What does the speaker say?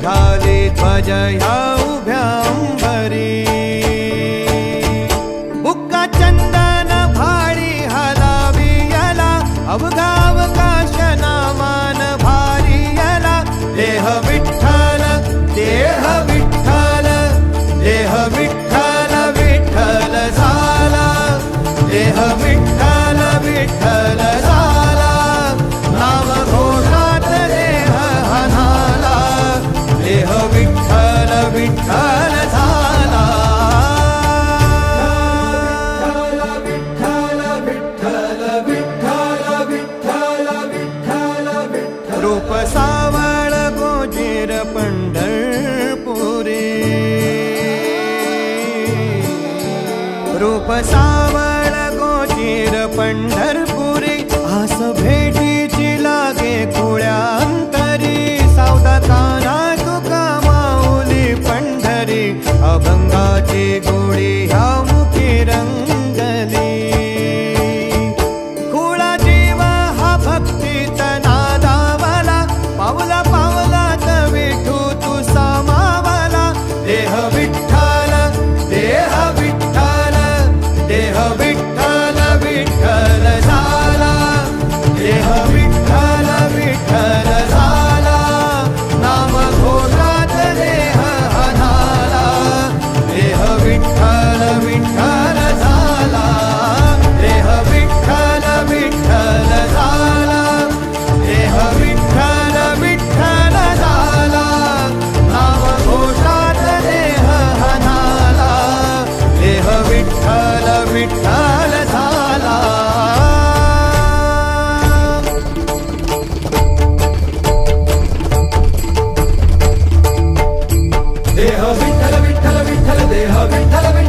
घाली ध्वज ह्या उभ्या अंबरी बुक्का चंदन भाळी हलावी याला अवघा अवकाश नामान भारी याला देह विठ्ठल देह विठ्ठल देह विठ्ठल विठ्ठल झाला देह विठ्ठल विठ्ठल झाला नाम घोषात देह हनाला देह विठ्ठल विठ्ठल झाला विठ्ठल विठ्ठल विठ्ठल विठ्ठल विठ्ठल विठ्ठल रूप सावळ गोजीर पंढरपुरी रूप सावळ गोजीर पंढरपुरी आस भेटीची लागे खुळ्या अंतरी सावधा काना तुका माऊली पंढरी अभंगाची गोळी ह्या मुखी रंगली खुळा जीव हा भक्तीत नादावला पावला पावलात विठू तू सामावला देह विठ्ठल देह विठ्ठल देह विठ्ठल विठ्ठल झाला देह विठ्ठल विठ्ठल झाला नाम घोषात देह हनाला देह विठ्ठल विठ्ठल झाला देह विठ्ठल विठ्ठल झाला देह विठ्ठल विठ्ठल झाला नाम घोषात देह हनाला देह विठ्ठल विठ्ठल झाला देह विठ्ठल विठ्ठल विठ्ठल देह विठ्ठल विठ्ठल